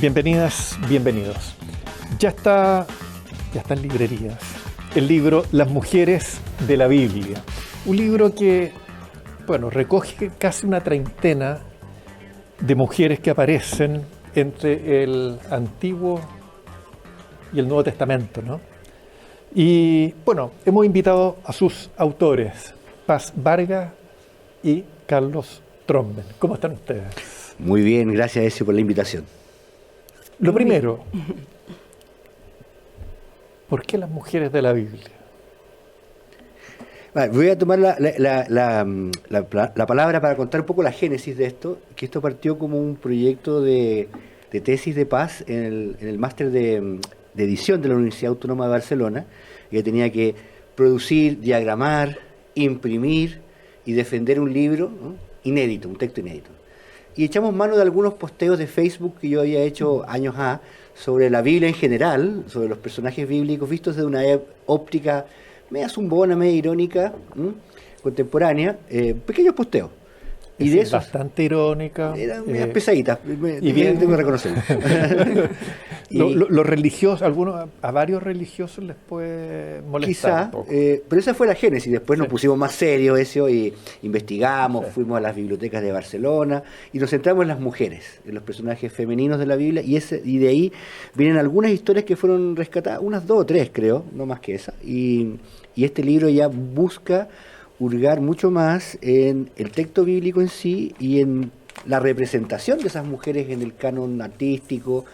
Bienvenidas, bienvenidos. Ya está en librerías el libro Las mujeres de la Biblia. Un libro que, recoge casi una treintena de mujeres que aparecen entre el Antiguo y el Nuevo Testamento, ¿no? Y, hemos invitado a sus autores, Paz Vargas y Carlos Tromben. ¿Cómo están ustedes? Muy bien, gracias Ezio por la invitación. Lo primero, ¿por qué las mujeres de la Biblia? Voy a tomar la palabra para contar un poco la génesis de esto, que esto partió como un proyecto de tesis de Paz en el máster de edición de la Universidad Autónoma de Barcelona, que tenía que producir, diagramar, imprimir y defender un libro, ¿no?, inédito, un texto inédito. Y echamos mano de algunos posteos de Facebook que yo había hecho años sobre la Biblia en general, sobre los personajes bíblicos vistos desde una óptica media zumbona, media irónica, contemporánea, pequeños posteos. Y de esos, bastante irónica. Eran medias pesaditas, y bien, tengo que reconocerlo. Los religiosos, a varios religiosos les puede molestar un poco. Pero esa fue la génesis. Después nos Sí. pusimos más serios eso y investigamos, fuimos a las bibliotecas de Barcelona y nos centramos en las mujeres, en los personajes femeninos de la Biblia, y de ahí vienen algunas historias que fueron rescatadas, unas 2 o 3 creo, no más que esa, y este libro ya busca hurgar mucho más en el texto bíblico en sí y en la representación de esas mujeres en el canon artístico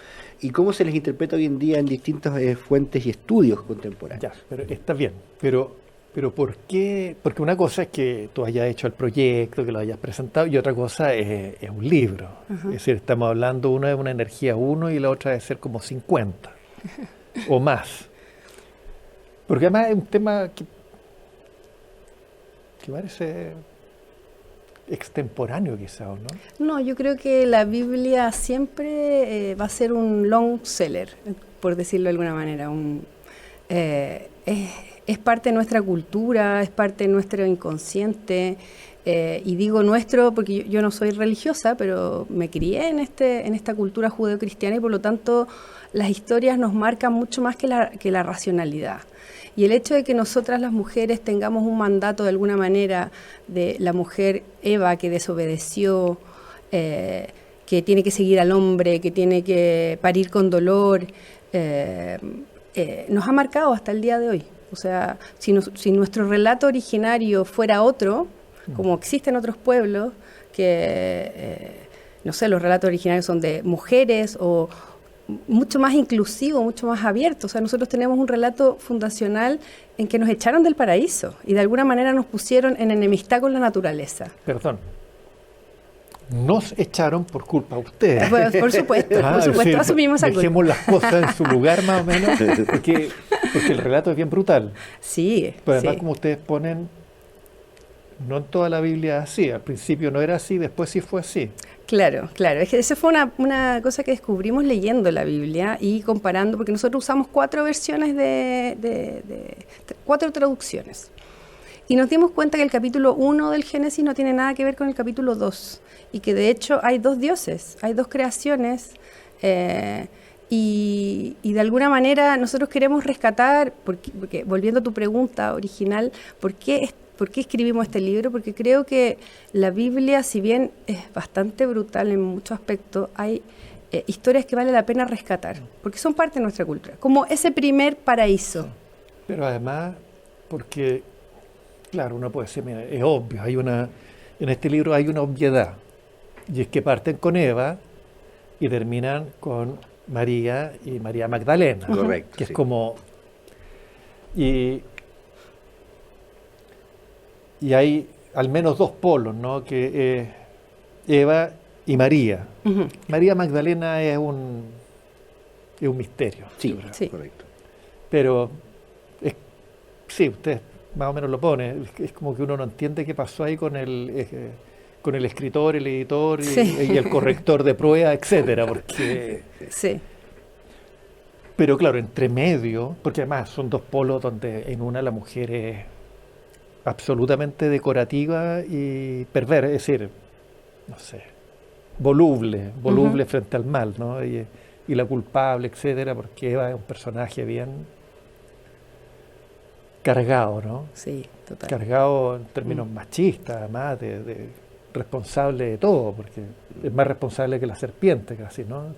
y cómo se les interpreta hoy en día en distintas fuentes y estudios contemporáneos. Ya, pero está bien. Pero ¿por qué? Porque una cosa es que tú hayas hecho el proyecto, que lo hayas presentado, y otra cosa es un libro. Es decir, estamos hablando, una de una energía 1 y la otra de ser como 50 o más. Porque además es un tema que parece extemporáneo quizá, ¿o no? No, yo creo que la Biblia siempre va a ser un long seller, por decirlo de alguna manera. Es parte de nuestra cultura, es parte de nuestro inconsciente, y digo nuestro porque yo no soy religiosa, pero me crié en esta cultura judeocristiana y por lo tanto las historias nos marcan mucho más que la racionalidad. Y el hecho de que nosotras las mujeres tengamos un mandato de alguna manera de la mujer Eva que desobedeció, que tiene que seguir al hombre, que tiene que parir con dolor, nos ha marcado hasta el día de hoy. O sea, si nuestro relato originario fuera otro, como existen otros pueblos, que, los relatos originarios son de mujeres o mucho más inclusivo, mucho más abierto. O sea, nosotros tenemos un relato fundacional en que nos echaron del paraíso y de alguna manera nos pusieron en enemistad con la naturaleza. Perdón. Nos echaron por culpa de ustedes. Bueno, por supuesto, asumimos esa culpa. Dejemos las cosas en su lugar más o menos, porque el relato es bien brutal. Sí. Pero además, sí. como ustedes ponen, no en toda la Biblia es así. Al principio no era así, después sí fue así. Claro. Es que esa fue una cosa que descubrimos leyendo la Biblia y comparando, porque nosotros usamos 4 versiones 4 traducciones. Y nos dimos cuenta que el capítulo 1 del Génesis no tiene nada que ver con el capítulo 2. Y que de hecho hay 2 dioses, hay 2 creaciones. Y de alguna manera nosotros queremos rescatar, porque volviendo a tu pregunta original, ¿por qué escribimos este libro? Porque creo que la Biblia, si bien es bastante brutal en muchos aspectos, hay historias que vale la pena rescatar, porque son parte de nuestra cultura, como ese primer paraíso. Pero además, porque, claro, uno puede decir, mira, es obvio, en este libro hay una obviedad, y es que parten con Eva y terminan con María y María Magdalena. Correcto. Que es como... Y hay al menos 2 polos, ¿no? Que es Eva y María. María Magdalena es un misterio. Sí, sí. Correcto. Pero sí, usted más o menos lo pone. Es como que uno no entiende qué pasó ahí con el escritor, el editor y el corrector de prueba, etcétera, porque... Sí. Pero claro, entre medio, porque además son 2 polos donde en una la mujer es absolutamente decorativa y perversa, es decir, no sé, voluble frente al mal, ¿no? Y y la culpable, etcétera, porque Eva es un personaje bien cargado, ¿no? Sí, total. Cargado en términos machistas, además, de responsable de todo, porque es más responsable que la serpiente casi, ¿no?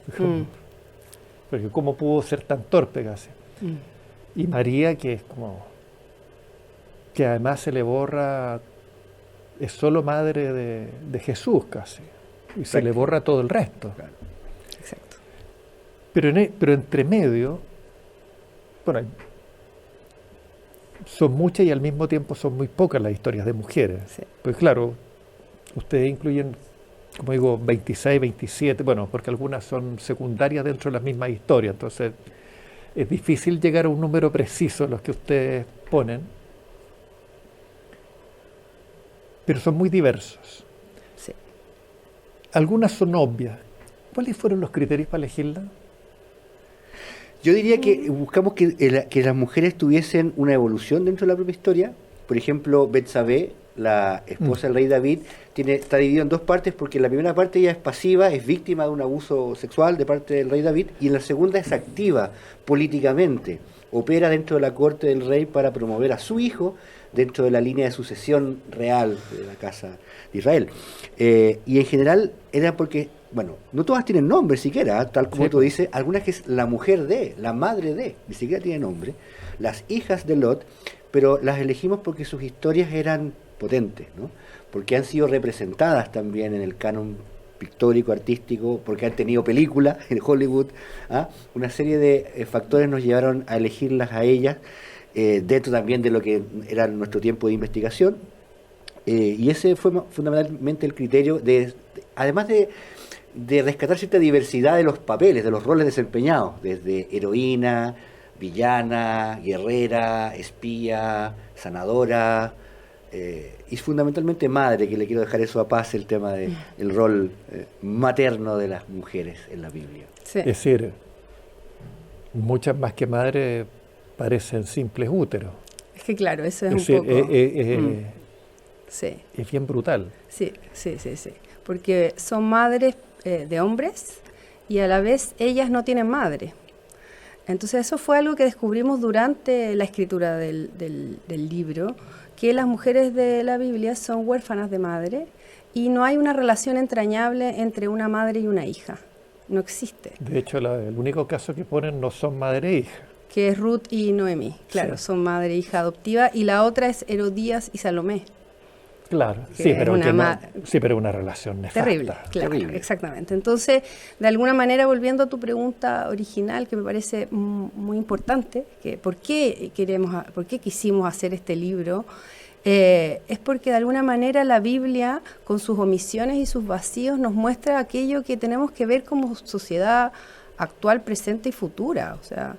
Porque cómo pudo ser tan torpe casi. Y María, que es como, que además se le borra, es solo madre de Jesús casi, y se le borra todo el resto. Claro. Exacto. Pero entre medio, bueno, son muchas y al mismo tiempo son muy pocas las historias de mujeres. Sí. Pues claro, ustedes incluyen, como digo, 26, 27, bueno, porque algunas son secundarias dentro de las mismas historias, entonces es difícil llegar a un número preciso los que ustedes ponen, pero son muy diversos. Sí. Algunas son obvias. ¿Cuáles fueron los criterios para elegirlas? Yo diría que buscamos que las mujeres tuviesen una evolución dentro de la propia historia. Por ejemplo, Betsabé, la esposa del rey David, está dividida en dos partes, porque en la primera parte ella es pasiva, es víctima de un abuso sexual de parte del rey David, y en la segunda es activa políticamente, opera dentro de la corte del rey para promover a su hijo dentro de la línea de sucesión real de la casa de Israel. Y en general era porque, bueno, no todas tienen nombre siquiera, tal como Sí, tú dices, algunas que es la mujer de, la madre de, ni siquiera tiene nombre, las hijas de Lot, pero las elegimos porque sus historias eran potentes, ¿no? Porque han sido representadas también en el canon pictórico, artístico, porque han tenido película en Hollywood. Una serie de factores nos llevaron a elegirlas a ellas, dentro también de lo que era nuestro tiempo de investigación. Y ese fue fundamentalmente el criterio, además de rescatar cierta diversidad de los papeles, de los roles desempeñados, desde heroína, villana, guerrera, espía, sanadora, y fundamentalmente madre, que le quiero dejar eso a Paz, el tema del rol materno de las mujeres en la Biblia. Sí. Es decir, muchas más que madres parecen simples úteros. Es que claro, eso es Es un decir, poco... Sí, es bien brutal. sí. Porque son madres de hombres y a la vez ellas no tienen madre. Entonces eso fue algo que descubrimos durante la escritura del libro, que las mujeres de la Biblia son huérfanas de madre y no hay una relación entrañable entre una madre y una hija. No existe. De hecho, el único caso que ponen no son madre e hija. Que es Ruth y Noemí. Claro, Sí. son madre e hija adoptiva. Y la otra es Herodías y Salomé. Claro, Que sí, es pero una sí, pero una relación nefasta. Terrible, claro, terrible. exactamente. Entonces, de alguna manera, volviendo a tu pregunta original, que me parece muy importante, que ¿por qué quisimos hacer este libro? Es porque de alguna manera la Biblia, con sus omisiones y sus vacíos, nos muestra aquello que tenemos que ver como sociedad actual, presente y futura. O sea,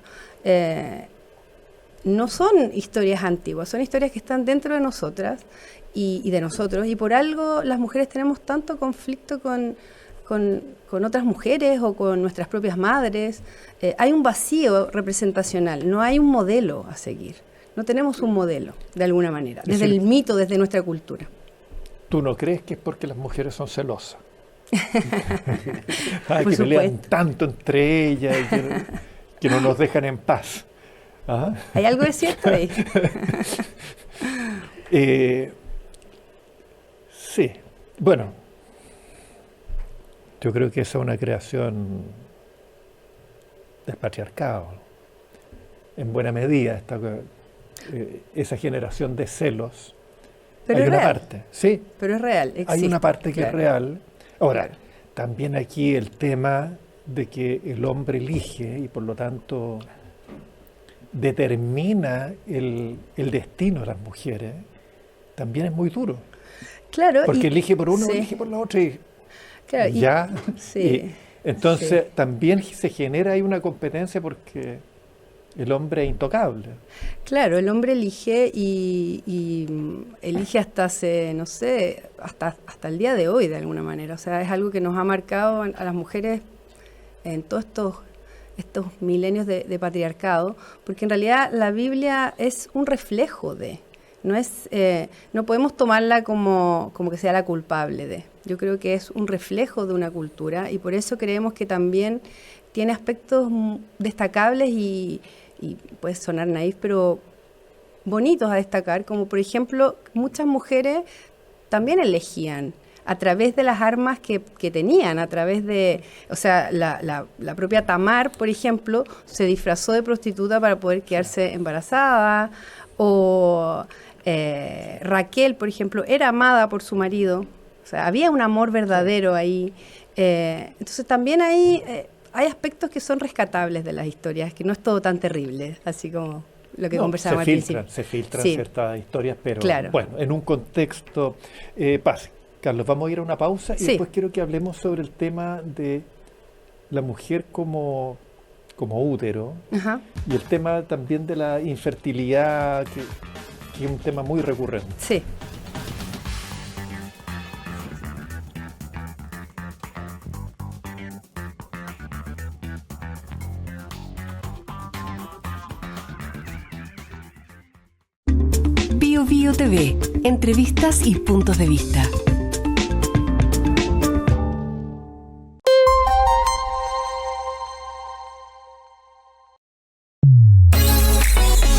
no son historias antiguas, son historias que están dentro de nosotras y de nosotros, y por algo las mujeres tenemos tanto conflicto con otras mujeres o con nuestras propias madres. Hay un vacío representacional, no hay un modelo a seguir, no tenemos un modelo de alguna manera, desde el mito, desde nuestra cultura. ¿Tú no crees que es porque las mujeres son celosas? Por Que pelean supuesto. tanto entre ellas y que no nos dejan en paz. ¿Ah? ¿Hay algo de cierto ahí? Sí, bueno, yo creo que esa es una creación del patriarcado, en buena medida, esa generación de celos. Pero hay es una real. parte, sí, Pero es real, existe. hay una parte que claro. es real. Ahora, Claro. también aquí el tema de que el hombre elige y por lo tanto determina el destino de las mujeres, también es muy duro. Claro, Porque y- elige por uno, sí, elige por la otra y claro, y- ya. sí, Y entonces sí. también se genera ahí una competencia porque el hombre es intocable. Claro, el hombre elige y elige hasta hace, no sé, hasta el día de hoy de alguna manera. O sea, es algo que nos ha marcado a las mujeres en todos estos milenios de patriarcado, porque en realidad la Biblia es un reflejo de, no podemos tomarla como que sea la culpable de. Yo creo que es un reflejo de una cultura y por eso creemos que también tiene aspectos destacables y puede sonar naif, pero bonitos a destacar, como por ejemplo, muchas mujeres también elegían a través de las armas que tenían, a través de, o sea, la propia Tamar, por ejemplo, se disfrazó de prostituta para poder quedarse embarazada, o Raquel, por ejemplo, era amada por su marido, o sea, había un amor verdadero ahí. Entonces también hay aspectos que son rescatables de las historias, que no es todo tan terrible, así como lo que conversábamos al principio. Se filtran Sí. ciertas historias, pero Claro. bueno, en un contexto. Carlos, vamos a ir a una pausa y Sí. después quiero que hablemos sobre el tema de la mujer como útero Ajá. y el tema también de la infertilidad, que es un tema muy recurrente. Sí. Bio Bio TV, entrevistas y puntos de vista.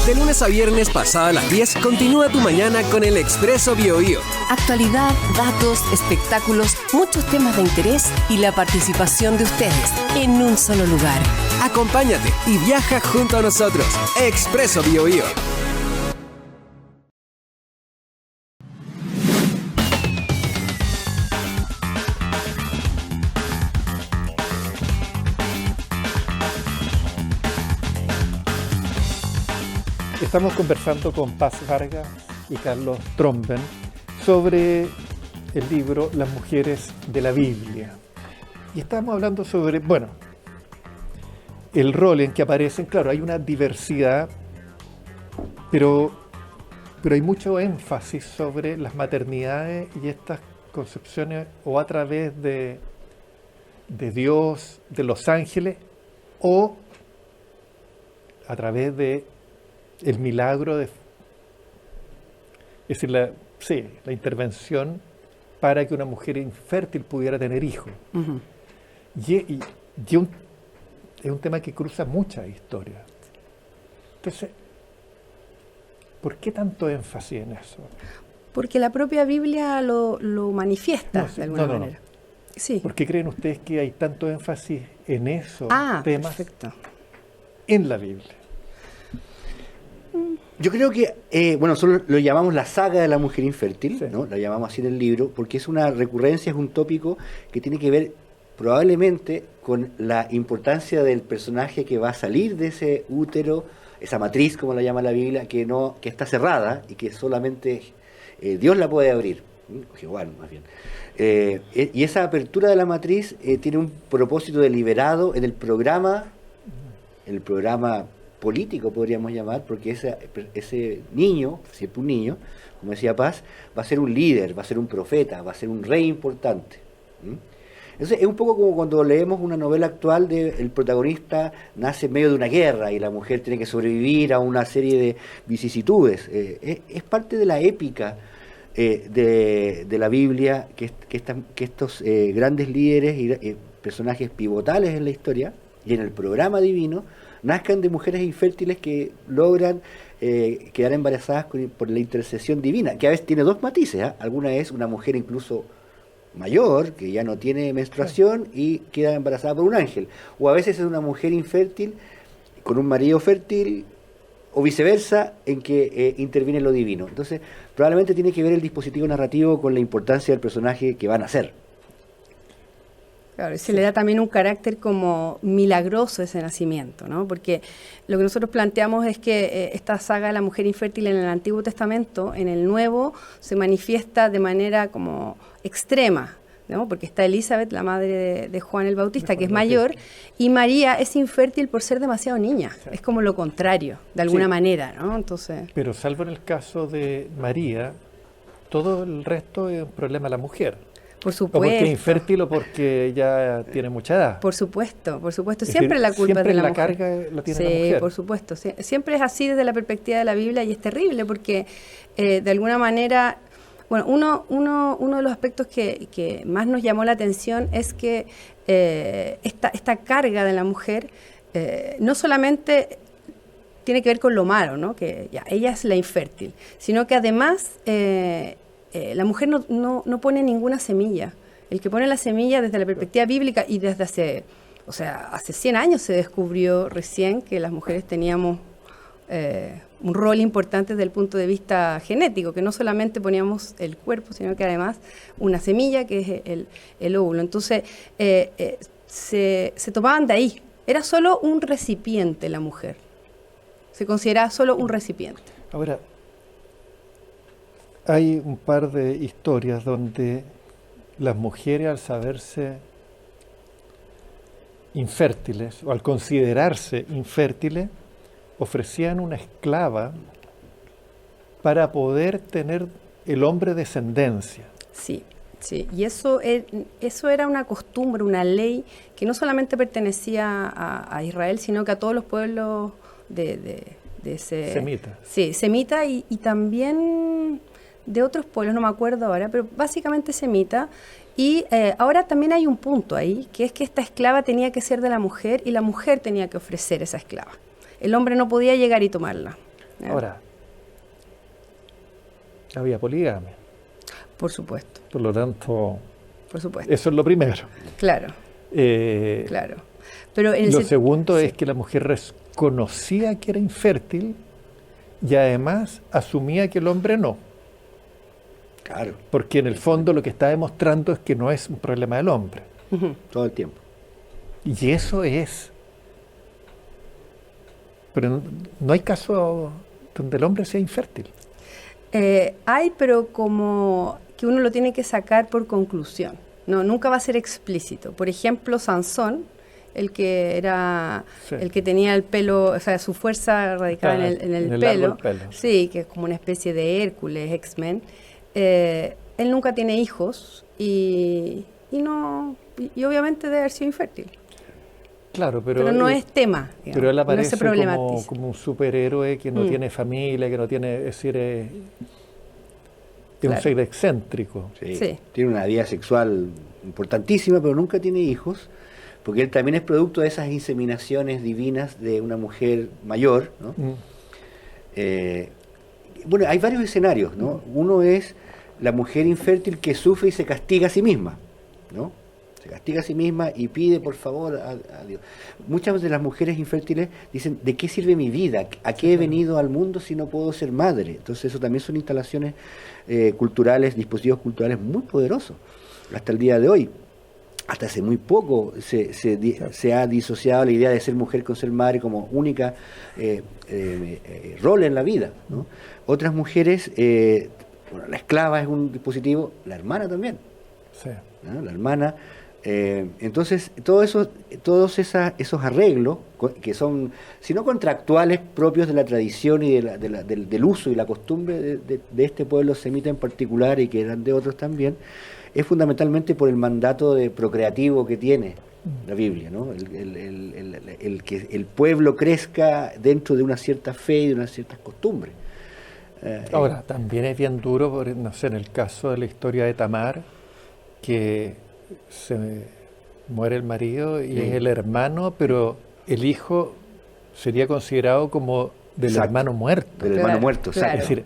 De lunes a viernes pasada las 10, continúa tu mañana con el Expreso BioBio. Actualidad, datos, espectáculos, muchos temas de interés y la participación de ustedes en un solo lugar. Acompáñate y viaja junto a nosotros. Expreso BioBio. Estamos conversando con Paz Vargas y Carlos Tromben sobre el libro Las mujeres de la Biblia. Y estamos hablando sobre, bueno, el rol en que aparecen. Claro, hay una diversidad, pero hay mucho énfasis sobre las maternidades y estas concepciones, o a través de Dios, de los ángeles, o a través de el milagro es decir, la intervención para que una mujer infértil pudiera tener hijos. Uh-huh. Es un tema que cruza muchas historias. Entonces, ¿por qué tanto énfasis en eso? Porque la propia Biblia lo manifiesta de alguna manera. Sí. ¿Por qué creen ustedes que hay tanto énfasis en esos temas perfecto. en la Biblia? Yo creo que, nosotros lo llamamos la saga de la mujer infértil, Sí. ¿no? La llamamos así en el libro, porque es una recurrencia, es un tópico que tiene que ver probablemente con la importancia del personaje que va a salir de ese útero, esa matriz, como la llama la Biblia, que está cerrada y que solamente Dios la puede abrir, Jehová más bien. Y esa apertura de la matriz tiene un propósito deliberado en el programa político, podríamos llamar, porque ese niño, siempre un niño, como decía Paz, va a ser un líder, va a ser un profeta, va a ser un rey importante. Entonces es un poco como cuando leemos una novela actual de el protagonista nace en medio de una guerra y la mujer tiene que sobrevivir a una serie de vicisitudes. Es parte de la épica de la Biblia que estos grandes líderes y personajes pivotales en la historia y en el programa divino nazcan de mujeres infértiles que logran quedar embarazadas por la intercesión divina, que a veces tiene dos matices, ¿eh? Alguna es una mujer incluso mayor, que ya no tiene menstruación y queda embarazada por un ángel, o a veces es una mujer infértil con un marido fértil, o viceversa, en que interviene lo divino. Entonces, probablemente tiene que ver el dispositivo narrativo con la importancia del personaje que va a nacer. Claro, se le da también un carácter como milagroso ese nacimiento, ¿no? Porque lo que nosotros planteamos es que esta saga de la mujer infértil en el Antiguo Testamento, en el Nuevo, se manifiesta de manera como extrema, ¿no? Porque está Elizabeth, la madre de Juan el Bautista, que es mayor, y María es infértil por ser demasiado niña. Sí. Es como lo contrario, de alguna manera, ¿no? Entonces. Pero salvo en el caso de María, todo el resto es un problema de la mujer. Por supuesto. O porque es infértil o porque ya tiene mucha edad. Por supuesto. Es Siempre decir, la culpa es de la mujer. Carga la tiene sí, la mujer. Por supuesto. Siempre es así desde la perspectiva de la Biblia y es terrible porque de alguna manera Bueno, uno de los aspectos que más nos llamó la atención es que esta carga de la mujer no solamente tiene que ver con lo malo, ¿no? Que ya, ella es la infértil, sino que además la mujer no pone ninguna semilla. El que pone la semilla desde la perspectiva bíblica y desde hace 100 años se descubrió recién que las mujeres teníamos un rol importante desde el punto de vista genético, que no solamente poníamos el cuerpo, sino que además una semilla que es el óvulo. Entonces se tomaban de ahí. Era solo un recipiente la mujer. Se consideraba solo un recipiente. Ahora, hay un par de historias donde las mujeres, al saberse infértiles o al considerarse infértiles, ofrecían una esclava para poder tener el hombre descendencia. Sí, sí. Y eso era una costumbre, una ley que no solamente pertenecía a Israel, sino que a todos los pueblos de ese... Semita. Sí, semita y también de otros pueblos, no me acuerdo ahora, pero básicamente semita. Y ahora también hay un punto ahí, que es que esta esclava tenía que ser de la mujer y la mujer tenía que ofrecer esa esclava. El hombre no podía llegar y tomarla. Ahora, había poligamia. Por supuesto. Por lo tanto, Por supuesto. eso es lo primero. Claro, claro. Pero Lo segundo es que la mujer reconocía que era infértil y además asumía que el hombre no. Claro, Porque en el fondo lo que está demostrando es que no es un problema del hombre. todo el tiempo. Y eso es. Pero no hay caso donde el hombre sea infértil. hay, pero como que uno lo tiene que sacar por conclusión. No, nunca va a ser explícito. Por ejemplo, Sansón, el que tenía el pelo, o sea, su fuerza radicada en el pelo, sí, que es como una especie de Hércules, X-Men. Él nunca tiene hijos y obviamente debe haber sido infértil. Claro, pero no es tema, digamos, pero él no aparece se problematiza. como un superhéroe que no tiene familia, que no tiene, es decir, es un ser excéntrico. Sí. Sí. Tiene una vida sexual importantísima, pero nunca tiene hijos, porque él también es producto de esas inseminaciones divinas de una mujer mayor, ¿no? Bueno, hay varios escenarios, ¿no? Uno es la mujer infértil que sufre y se castiga a sí misma, ¿no? Se castiga a sí misma y pide por favor a Dios. Muchas de las mujeres infértiles dicen, ¿de qué sirve mi vida? ¿A qué he venido al mundo si no puedo ser madre? Entonces eso también son instalaciones culturales, dispositivos culturales muy poderosos. Hasta el día de hoy, hasta hace muy poco, se ha disociado la idea de ser mujer con ser madre como única rol en la vida, ¿no? Otras mujeres, bueno, la esclava es un dispositivo, la hermana también, Sí. ¿no? La hermana. Entonces, todos esos arreglos, que son, si no contractuales, propios de la tradición y del uso y la costumbre de este pueblo semita en particular, y que eran de otros también, es fundamentalmente por el mandato procreativo que tiene la Biblia, ¿no? El que el pueblo crezca dentro de una cierta fe y de unas ciertas costumbres. Ahora, también es bien duro, no sé, en el caso de la historia de Tamar, que se muere el marido y es el hermano, pero el hijo sería considerado como del Exacto. hermano muerto. Del hermano muerto, claro. Es decir,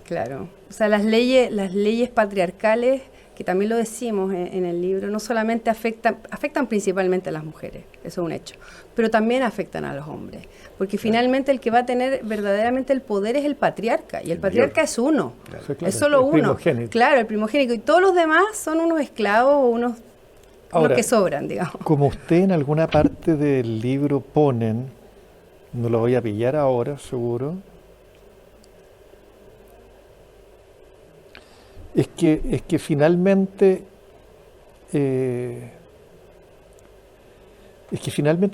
Claro. O sea, las leyes patriarcales, que también lo decimos en el libro, no solamente afectan principalmente a las mujeres, eso es un hecho, pero también afectan a los hombres. Porque finalmente el que va a tener verdaderamente el poder es el patriarca, y el patriarca es uno, sí, claro, es solo el uno. primogénito. Claro, el primogénito. Y todos los demás son unos esclavos o unos Ahora, que sobran, digamos. como usted en alguna parte del libro ponen, no lo voy a pillar ahora, seguro, es que finalmente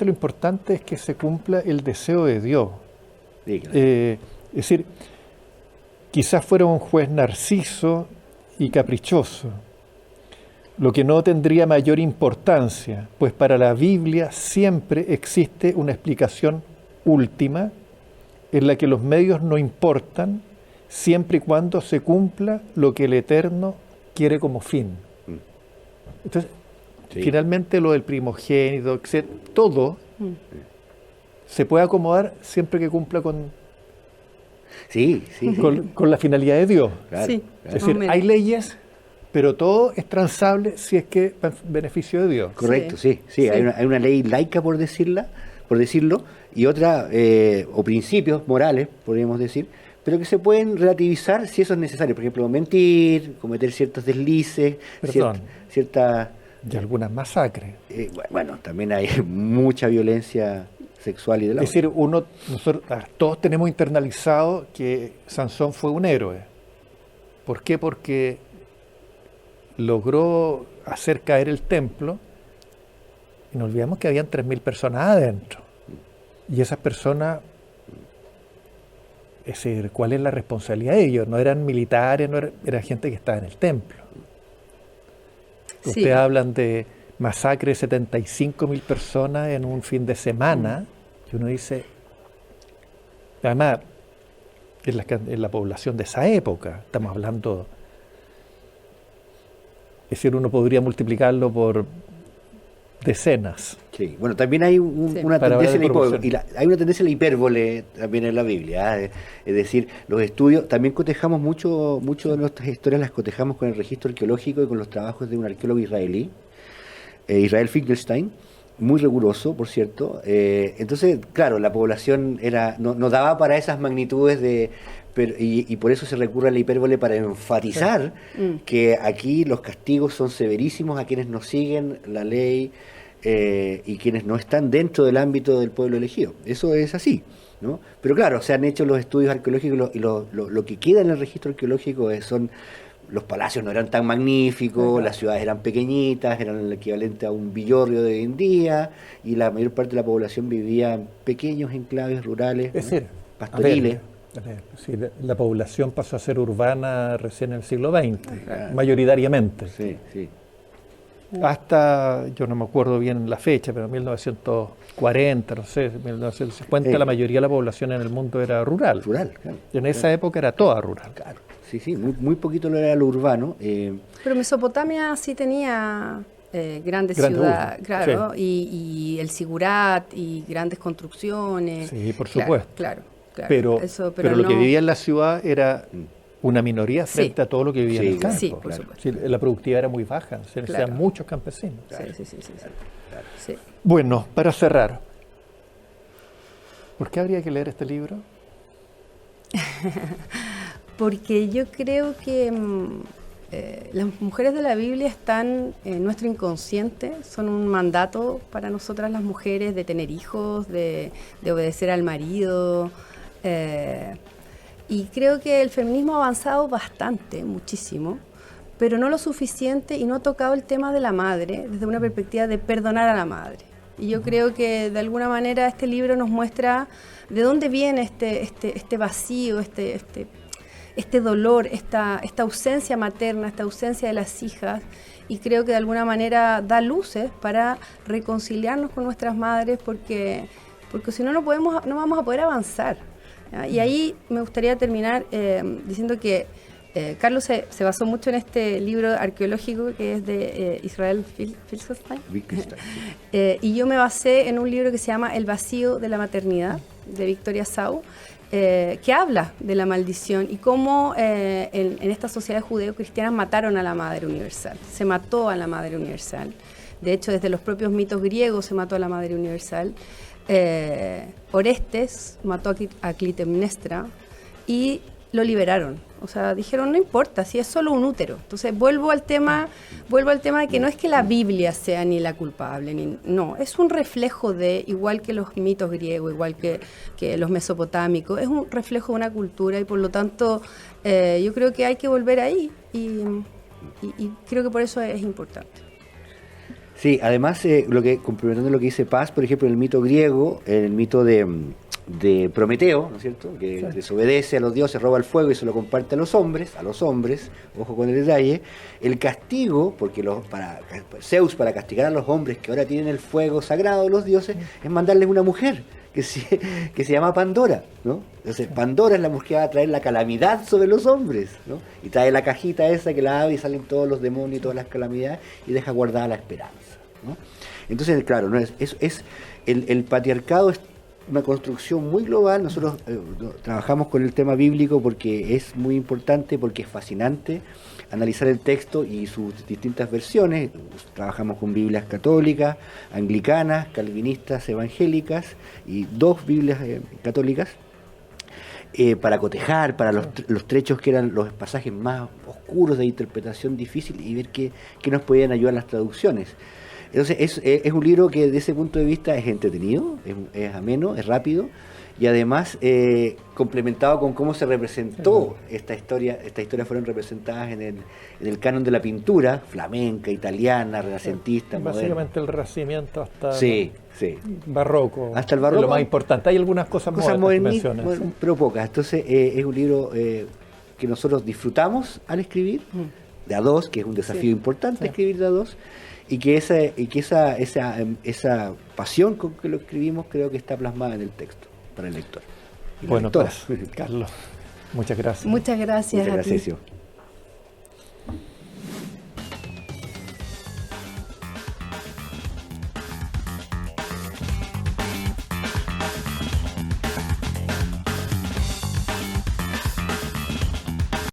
lo importante es que se cumpla el deseo de Dios. Sí, claro. Es decir, quizás fuera un juez narciso y caprichoso, lo que no tendría mayor importancia, pues para la Biblia siempre existe una explicación última en la que los medios no importan, siempre y cuando se cumpla lo que el Eterno quiere como fin. Entonces, Sí. finalmente lo del primogénito, todo se puede acomodar siempre que cumpla con Sí, sí, sí. con la finalidad de Dios. Claro, Sí. claro. Es decir, Más o menos. hay leyes, pero todo es transable si es que va en beneficio de Dios. Correcto, sí, sí. Sí. Hay una ley laica, por decirlo, y otra, o principios morales, podríamos decir, pero que se pueden relativizar si eso es necesario. Por ejemplo, mentir, cometer ciertos deslices, Perdón. cierta... Y algunas masacres. Bueno, también hay mucha violencia sexual y de la Es decir, nosotros todos tenemos internalizado que Sansón fue un héroe. ¿Por qué? Porque logró hacer caer el templo y no olvidemos que habían 3.000 personas adentro. Y esas personas, es decir, ¿cuál es la responsabilidad de ellos? No eran militares, era gente que estaba en el templo. Sí. Ustedes hablan de masacre de 75.000 personas en un fin de semana, y uno dice, además, en la población de esa época, estamos hablando, es decir, uno podría multiplicarlo por decenas. Sí, bueno, también hay una Para tendencia ver la proporción. hay una tendencia a la hipérbole también en la Biblia. Es decir, los estudios, también cotejamos mucho de nuestras historias, las cotejamos con el registro arqueológico y con los trabajos de un arqueólogo israelí, Israel Finkelstein, muy riguroso, por cierto. Entonces, claro, la población no daba para esas magnitudes y por eso se recurre a la hipérbole para enfatizar que aquí los castigos son severísimos a quienes no siguen la ley y quienes no están dentro del ámbito del pueblo elegido. Eso es así, ¿no? Pero claro, se han hecho los estudios arqueológicos y lo que queda en el registro arqueológico son... Los palacios no eran tan magníficos, las ciudades eran pequeñitas, eran el equivalente a un villorrio de hoy en día, y la mayor parte de la población vivía en pequeños enclaves rurales, Es decir, pastoriles. Sí, la población pasó a ser urbana recién en el siglo XX, mayoritariamente. Sí, sí. Hasta, yo no me acuerdo bien la fecha, pero 1940, no sé, 1950, la mayoría de la población en el mundo era rural. Rural, claro. Y en esa época era toda rural. Claro. Sí, sí, muy poquito lo era lo urbano. Pero Mesopotamia sí tenía grandes Gran ciudades, uso, claro, y el Sigurat y grandes construcciones. Sí, por Claro, supuesto. Claro. Pero lo que no- vivía en la ciudad era una minoría Sí. frente a todo lo que vivía en Sí, el campo. sí, por claro. supuesto. Sí, la productividad era muy baja, se necesitan Claro. muchos campesinos. Sí. Sí. Bueno, para cerrar, ¿por qué habría que leer este libro? Porque yo creo que las mujeres de la Biblia están en nuestro inconsciente, son un mandato para nosotras las mujeres de tener hijos, de obedecer al marido. Y creo que el feminismo ha avanzado bastante, muchísimo, pero no lo suficiente y no ha tocado el tema de la madre desde una perspectiva de perdonar a la madre. Y yo creo que de alguna manera este libro nos muestra de dónde viene este vacío, este dolor, esta ausencia materna, esta ausencia de las hijas, y creo que de alguna manera da luces para reconciliarnos con nuestras madres, porque si no, no vamos a poder avanzar, ¿ya? Y ahí me gustaría terminar diciendo que Carlos se basó mucho en este libro arqueológico que es de Israel Finkelstein. Wittgenstein, Y yo me basé en un libro que se llama El vacío de la maternidad, de Victoria Sau, que habla de la maldición y cómo en esta sociedad judeo-cristiana mataron a la Madre Universal. Se mató a la Madre Universal. De hecho, desde los propios mitos griegos se mató a la Madre Universal. Orestes mató a Clitemnestra y lo liberaron. O sea, dijeron, no importa, si es solo un útero. Entonces vuelvo al tema de que no es que la Biblia sea ni la culpable, no, es un reflejo de, igual que los mitos griegos, igual que los mesopotámicos, es un reflejo de una cultura y por lo tanto yo creo que hay que volver ahí y creo que por eso es importante. Sí, además, complementando lo que dice Paz, por ejemplo, en el mito griego, en el mito de Prometeo, ¿no es cierto?, que desobedece a los dioses, roba el fuego y se lo comparte a los hombres, ojo con el detalle, el castigo, porque Zeus para castigar a los hombres que ahora tienen el fuego sagrado de los dioses, es mandarles una mujer que se llama Pandora, ¿no? Entonces, Pandora es la mujer que va a traer la calamidad sobre los hombres, ¿no? Y trae la cajita esa que la abre y salen todos los demonios y todas las calamidades y deja guardada la esperanza, ¿no? Entonces, claro, no es el patriarcado es una construcción muy global. Nosotros trabajamos con el tema bíblico porque es muy importante, porque es fascinante analizar el texto y sus distintas versiones. Trabajamos con Biblias católicas, anglicanas, calvinistas, evangélicas y 2 Biblias católicas para cotejar, para los trechos que eran los pasajes más oscuros de interpretación difícil y ver qué nos podían ayudar las traducciones. Entonces es un libro que desde ese punto de vista es entretenido, es ameno, es rápido y además complementado con cómo se representó esta historia. Estas historias fueron representadas en el canon de la pintura flamenca, italiana, renacentista, básicamente el Renacimiento hasta sí. barroco. Hasta el barroco. Es lo más importante. Hay algunas cosas modernas, pero pocas. Entonces es un libro que nosotros disfrutamos al escribir de a dos, que es un desafío importante escribir de a dos. Y que esa pasión con que lo escribimos creo que está plasmada en el texto para el lector. Bueno, pues, Carlos, muchas gracias. Muchas gracias a ti. Sergio.